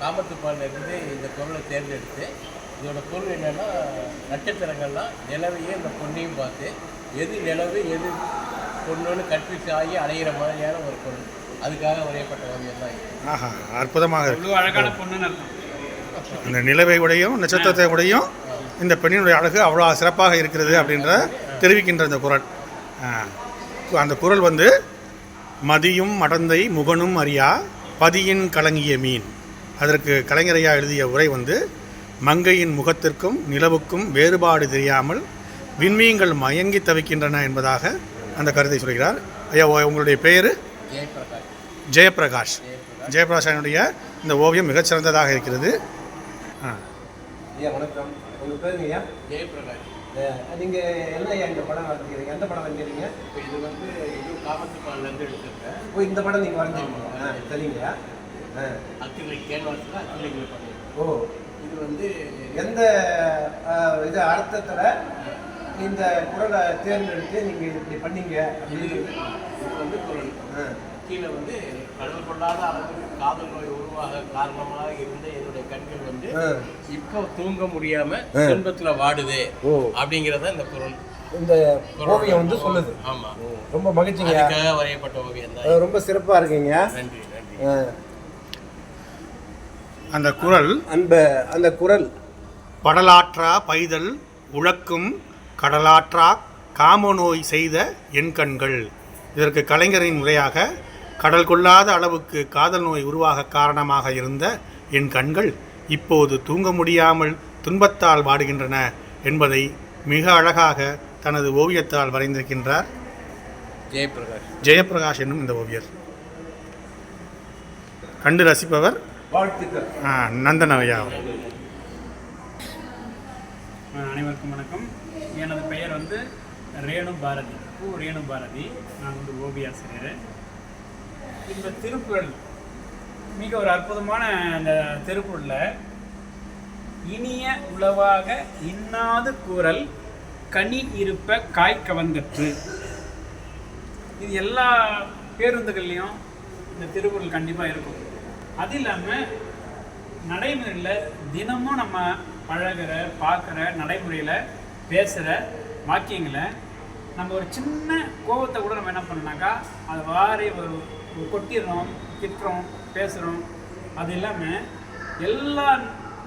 காமத்துப்பாலிலிருந்து இந்த பொருளை தேர்ந்தெடுத்து இதோட பொருள் என்னென்னா நட்சத்திரங்கள்லாம் நிலவையும் இந்த பொண்ணையும் பார்த்து எது நிலவு எது பொண்ணுன்னு கன்ஃபியூஸ் ஆகி அடைகிற மாதிரியான ஒரு பொருள், அதுக்காக வரையப்பட்ட ஓவியம் தான் இது. ஆஹா, அற்புதமாக அழகான பொண்ணுன்னு அந்த நிலவை உடையும் நட்சத்திரத்தை உடையும் இந்த பெண்ணினுடைய அழகு அவ்வளோ சிறப்பாக இருக்கிறது அப்படின்ற தெரிவிக்கின்ற அந்த குறள். அந்த குறள் வந்து மதியும் மடந்தை முகனும் அறியா பதியின் கலங்கிய மீன். அதற்கு கலைஞரையா எழுதிய உரை வந்து மங்கையின் முகத்திற்கும் நிலவுக்கும் வேறுபாடு தெரியாமல் விண்மீன்கள் மயங்கி தவிக்கின்றன என்பதாக அந்த கருத்தை சொல்கிறார். ஐயா, உங்களுடைய பெயர்? ஜெயப்பிரகாஷ். ஜெயப்பிரகாஷனுடைய இந்த ஓவியம் மிகச்சிறந்ததாக இருக்கிறது. ஐயா வணக்கம், உங்கள் பேருங்க ஐயா? ஜெயப்பிரகாஷ். நீங்கள் என்ன ஐயா இந்த படம் வரைஞ்சிக்கிறீங்க? எந்த படம் வரைஞ்சிருக்கீங்க? இது வந்து இது காமத்துப்பாலிலேருந்து எடுத்துருக்கேன். ஓ, இந்த படம் நீங்கள் வரைஞ்சிருக்கீங்க? சரிங்கய்யா. அக்ரிலிக் கேன்வாஸில் அக்ரிலிக்கில் பண்ணியிருக்கேன். ஓ, இது வந்து எந்த இது அர்த்தத்தில் இந்த குறளை தேர்ந்தெடுத்து நீங்கள் இப்படி பண்ணீங்க அப்படின்னு? இது வந்து குறள் கீழே வந்து கடல் கொள்ளாத அளவுக்கு காதல் நோய் உருவாக காரணமாக இருந்த என்னுடைய கண்கள் வந்து இப்போ தூங்க முடியாம துன்பத்துல வாடுது அப்படிங்கிறத இந்த குறள் இந்த ஓவியம் வந்து சொல்லுது. ஆமா, ரொம்ப மகிழ்ச்சிங்க. அதுக்காக வரையப்பட்ட ஓவியம் தான். ரொம்ப சிறப்பாக இருக்குங்க. நன்றி நன்றி. அந்த குறள் அந்த குறள் படலாற்றா பைதல் உழக்கும் கடலாற்றா காமநோய் செய்த என் கண்கள். இதற்கு கலைஞரின் முறையாக கடல் கொள்ளாத அளவுக்கு காதல் நோய் உருவாக காரணமாக இருந்த என் கண்கள் இப்போது தூங்க முடியாமல் துன்பத்தால் வாடுகின்றன என்பதை மிக அழகாக தனது ஓவியத்தால் வரைந்திருக்கின்றார் ஜெயப்பிரகாஷ் என்னும் இந்த ஓவியர். கண்டு ரசிப்பவர் வாழ்த்துக்கள். நந்தன் ஐயா. அனைவருக்கும் வணக்கம். எனது பெயர் வந்து ரேணு பாரதி, ரேணு பாரதி. நான் வந்து ஓவியாசிரியர். இந்த திருக்குறள் மிக ஒரு அற்புதமான அந்த திருக்குறளில் இனிய உளவாக இன்னாது கூறல் கனி இருப்ப காய் கவர்ந்தற்று. இது எல்லா பேருந்துகள்லையும் இந்த திருக்குறள் கண்டிப்பாக இருக்கும். அது இல்லாமல் நடைமுறையில் தினமும் நம்ம பழகிற பார்க்குற நடைமுறையில் பேசுகிற வாக்கியங்களை நம்ம ஒரு சின்ன கோபத்தை கூட நம்ம என்ன பண்ணோம்னாக்கா அதை வாரி ஒரு கொட்டிடுறோம், திட்டுறோம், பேசுகிறோம். அது இல்லாமல் எல்லா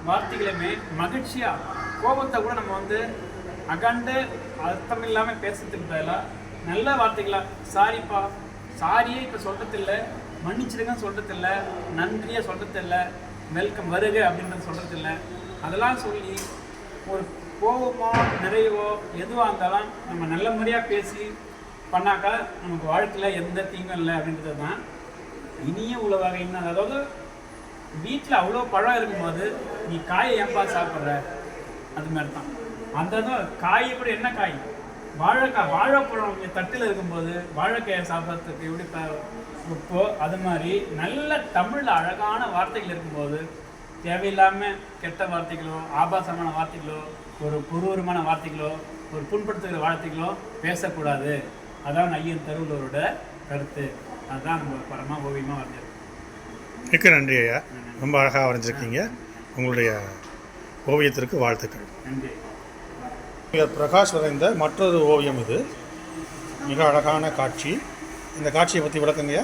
வார்த்தைகளுமே மகிழ்ச்சியாக, கோபத்தை கூட நம்ம வந்து அகண்டு அர்த்தம் இல்லாமல் பேசுறதுக்கு பதிலாக நல்ல வார்த்தைகளாக சாரிப்பா, சாரியே இப்போ சொல்கிறதில்ல, மன்னிச்சிடுங்கன்னு சொல்கிறதில்ல, நன்றியாக சொல்கிறதில்ல, வெல்கம் வருக அப்படின்றது சொல்கிறதில்ல, அதெல்லாம் சொல்லி ஒரு கோபமோ நிறைவோ எதுவாக இருந்தாலும் நம்ம நல்ல முறையாக பேசி பண்ணாக்கா நமக்கு வாழ்க்கையில் எந்த தீங்கும் இல்லை அப்படின்றது தான் இனிய உளவாக. இன்னும் அதாவது வீட்டில் அவ்வளோ பழம் இருக்கும்போது நீ காயை ஏன்பா சாப்பிட்ற, அது மாதிரி தான். அந்த காயை கூட என்ன காய், வாழைக்காய், வாழைப்பழம் தட்டில் இருக்கும்போது வாழைக்காயை சாப்பிட்றதுக்கு எப்படி உப்போ அது மாதிரி நல்ல தமிழில் அழகான வார்த்தைகள் இருக்கும்போது தேவையில்லாமல் கெட்ட வார்த்தைகளோ ஆபாசமான வார்த்தைகளோ ஒரு குரூரமான வார்த்தைகளோ ஒரு புண்படுத்துகிற வார்த்தைகளோ பேசக்கூடாது. அதான் ஐயன் திருவள்ளுவரோட கருத்து. அதுதான் நம்ம பரமாக ஓவியமாக வரைஞ்சிருக்கோம். மிக்க நன்றி ஐயா, ரொம்ப அழகாக வரைஞ்சிருக்கீங்க. உங்களுடைய ஓவியத்திற்கு வாழ்த்துக்கள். நன்றி. பிரகாஷ் வரைந்த மற்றொரு ஓவியம் இது. மிக அழகான காட்சி. இந்த காட்சியை பற்றி விளக்குங்க.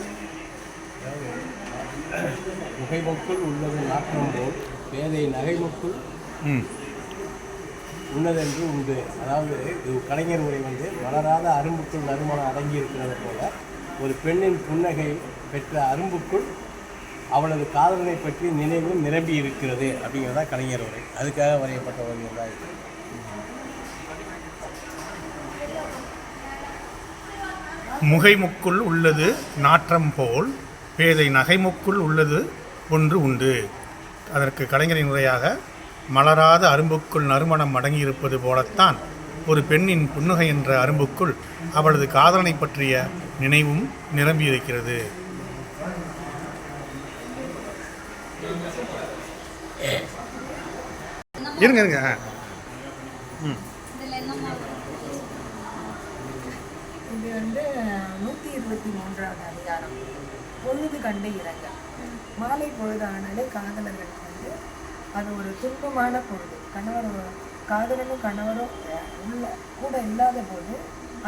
முகைமுக்குள் உள்ளது நாற்றம் போல் பேதை நகைமுக்குள் உள்ளதென்று உண்டு. அதாவது கலைஞர் முறை வந்து வளராத அரும்புக்குள் நறுமணம் அடங்கி இருக்கிறது போல ஒரு பெண்ணின் புன்னகை பெற்ற அரும்புக்குள் அவளது காதலனை பற்றி நினைவும் நிரம்பி இருக்கிறது அப்படிங்கிறதா கலைஞர் உரை. அதுக்காக வரையப்பட்ட ஓவியம் தான் இது. முகைமுக்குள் உள்ளது நாற்றம் போல் பேதை நகைமுக்குள் உள்ளது ஒன்று உண்டு. அதற்கு கலைஞரின் உரையாக மலராத அரும்புக்குள் நறுமணம் அடங்கியிருப்பது போலத்தான் ஒரு பெண்ணின் புன்னகை என்ற அரும்புக்குள் அவளது காதலனை பற்றிய நினைவும் நிரம்பியிருக்கிறது. இருங்க இருங்க. இது வந்து 123வது அதிகாரம். பொழுது கண்டு இறங்க. மாலை பொழுதானாலே காதலர்கள் அது ஒரு துன்பமான பொழுது காதலனும் கணவரும் கூட இல்லாத போது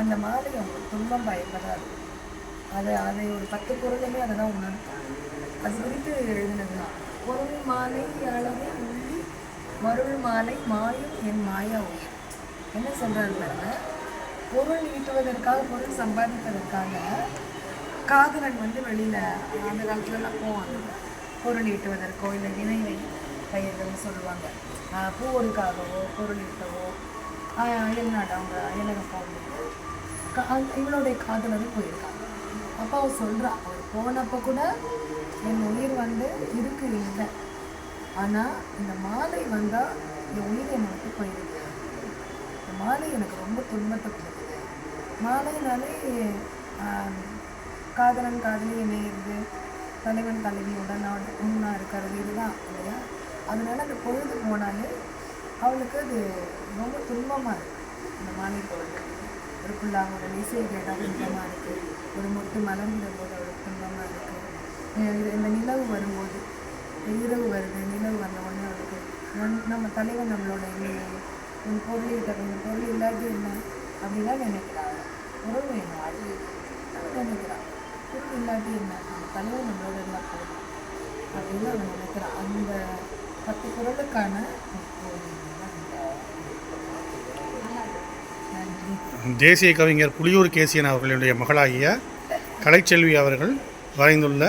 அந்த மாலை அவங்களுக்கு துன்பம் பயப்படாது. அதை ஒரு 10 குறளுமே அதை தான் உணர்த்தும். அது குறித்து எழுதினது தான். பொருள் மாலை அளவே உள்ளி மருள் மாலை மாயும் என் மாயா உயிர். என்ன சொல்கிறாரு பாருங்க, பொருள் ஈட்டுவதற்காக பொருள் சம்பாதிப்பதற்காக காதலன் வெளியில் அந்த காலத்துலலாம் போவாங்க. பொருள் ஈட்டுவதற்கோ இல்லை இணைவை பயிர்கள்னு சொல்லுவாங்க. பூவருக்காகவோ பொருள் ஈட்டவோ அயல்நாடு அவங்க அயலகம் போகும்போது இவளுடைய காதலரும் போயிருக்காங்க. அப்போ அவர் சொல்கிறா, அவர் போனப்போ கூட என் உயிர் இருக்கு இல்லை, ஆனால் இந்த மாலை வந்தால் என் உயிர் என்னை விட்டு போயிருக்கு. இந்த மாலை எனக்கு ரொம்ப துன்பத்தை கொடுக்குது. மாலைனாலே காதலன் காதலி இணையிறது, தலைவன் தலைவியுடன் ஒன்றா இருக்கிறது, இதுதான் இல்லையா? அதனால அந்த பொழுது போனாலே அவளுக்கு அது ரொம்ப துன்பமாக இருக்குது. இந்த மாலை பொழுது ஒரு புல்லாக இசை கேட்டால் துன்பமாக இருக்குது, ஒரு மொட்டு மலர்ந்த போது அவளுக்கு துன்பமாக இருக்குது. இந்த நிலவு வரும்போது, இரவு வருது, நிலவு வந்த உடனே அவளுக்கு நம்ம தலைவன் நம்மளோட இல்லையே, உன் பொருள் கொஞ்சம் பொருள் இல்லாட்டி என்ன அப்படிலாம் நினைக்கிறாங்க. பொருள் வேணும் அது நினைக்கிறான். பொருள் இல்லாட்டி என்ன, நம்ம தலைவன் நம்மளோட எல்லாம் போதும் அப்படின்னு அவன் நினைக்கிறான். அந்த 10 குறளுக்கான தேசிய கவிஞர் புலியூர் கேசியன் அவர்களுடைய மகளாகிய கலைச்செல்வி அவர்கள் வரைந்துள்ள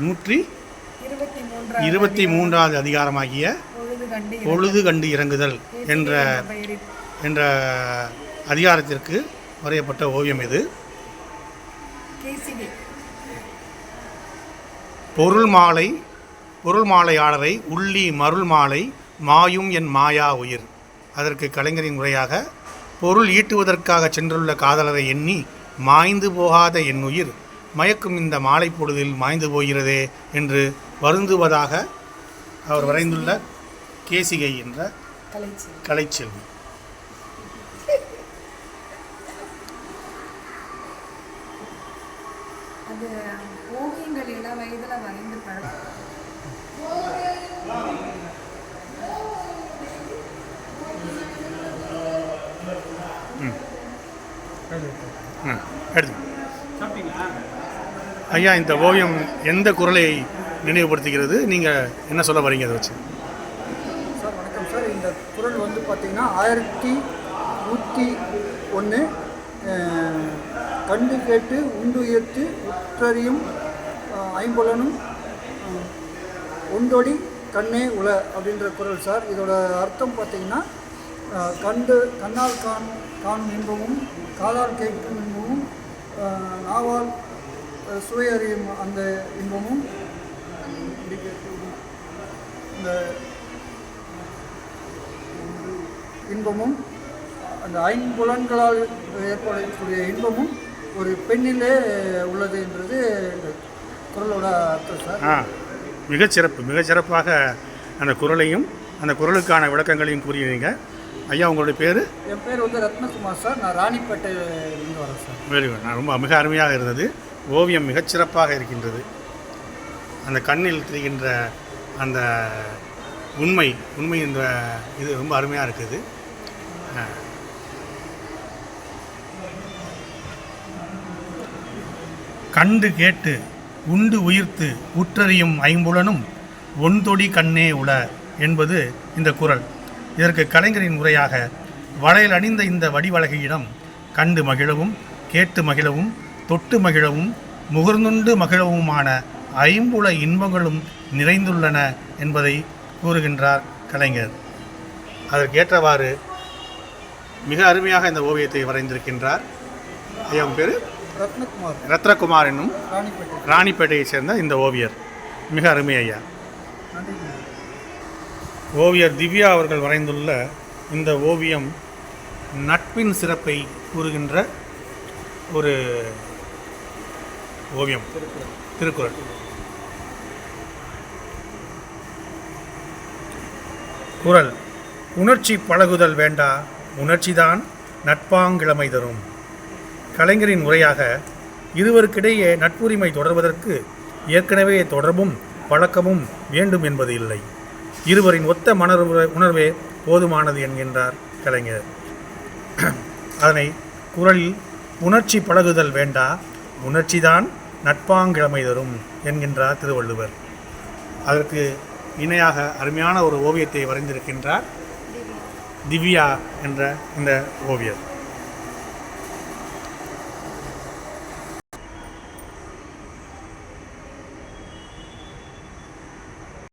123வது அதிகாரமாகிய பொழுது கண்டு இறங்குதல் என்ற அதிகாரத்திற்கு வரையப்பட்ட ஓவியம் இது. பொருள் மாலையாளரை உள்ளி மருள் மாலை மாயும் என் மாயா உயிர். அதற்கு கலைஞரின் உரையாக, பொருள் ஈட்டுவதற்காக சென்றுள்ள காதலரை எண்ணி மாய்ந்து போகாத என் உயிர் மயக்கும் இந்த மாலை பொழுதில் மாய்ந்து போகிறதே என்று வருந்துவதாக அவர் வரைந்துள்ள கேசிகை என்ற கலைச்செல்வி. அது ஓவியங்கள் இளம் வயதில் வரைந்து பழக்கம். ஐயா, இந்த ஓவியம் எந்த குறளை நினைவுபடுத்துகிறது? நீங்கள் என்ன சொல்ல வரீங்க அதை வச்சு? சார் வணக்கம் சார். இந்த குறள் பார்த்திங்கன்னா 1101 கண்டு கேட்டு உண்டு உயர்த்து உற்றறியும் ஐம்புலனும் ஒன்றொடி கண்ணே உல அப்படின்ற குறள் சார். இதோட அர்த்தம் பார்த்திங்கன்னா, கண்ணால் காணும் இன்பமும் காதால் கேட்கும் இன்பமும் நாவால் சுவை அறியும் அந்த இன்பமும் இந்த இன்பமும் அந்த ஐம்புலன்களால் ஏற்படக்கூடிய இன்பமும் ஒரு பெண்ணிலே உள்ளது என்றது இந்த குறளோட அர்த்தம் சார். மிகச்சிறப்பாக அந்த குறளையும் அந்த குறளுக்கான விளக்கங்களையும் கூறினீங்க. ஐயா, உங்களுடைய பேர்? என் பேர் ரத்னகுமார் சார். நான் ராணிப்பேட்டையிலிருந்து வரேன் சார். Very good. மிக அருமையாக இருந்தது. ஓவியம் மிகச்சிறப்பாக இருக்கின்றது. அந்த கண்ணில் தெரிகின்ற அந்த உண்மை இந்த இது ரொம்ப அருமையாக இருக்குது. கண்டு கேட்டு உண்டு உயிர்த்து உற்றறியும் ஐம்புலனும் ஒன்றொடி கண்ணே உல என்பது இந்த குறள். இதற்கு கலைஞரின் உரையாக, வளையல் அணிந்த இந்த வடிவழகியிடம் கண்டு மகிழவும் கேட்டு மகிழவும் தொட்டு மகிழவும் முகர்ந்துண்டு மகிழவுமான ஐம்புல இன்பங்களும் நிறைந்துள்ளன என்பதை கூறுகின்றார் கலைஞர். அதற்கேற்றவாறு மிக அருமையாக இந்த ஓவியத்தை வரைந்திருக்கின்றார். ஐயா, உங்கள் பேர்? ரத்னகுமார் என்னும் ராணிப்பேட்டையை சேர்ந்த இந்த ஓவியர். மிக அருமை ஐயா. ஓவியர் திவ்யா அவர்கள் வரைந்துள்ள இந்த ஓவியம் நட்பின் சிறப்பை கூறுகின்ற ஒரு ஓவியம், திருக்குறள். குறள்: உணர்ச்சி பழகுதல் வேண்டா, உணர்ச்சிதான் நட்பாங்கிழமை தரும். கலைஞரின் உரையாக, இருவருக்கிடையே நட்புரிமை தொடர்வதற்கு ஏற்கனவே தொடர்பும் பழக்கமும் வேண்டும் என்பது இல்லை. இருவரின் ஒத்த உணர்வே போதுமானது என்கின்றார் கலைஞர். அதனை குறளில் உணர்ச்சி பழகுதல் வேண்டா, உணர்ச்சிதான் நட்பாங்கிழமை தரும் என்கின்றார் திருவள்ளுவர். அதற்கு இணையாக அருமையான ஒரு ஓவியத்தை வரைந்திருக்கின்றார் திவ்யா என்ற இந்த ஓவியர்.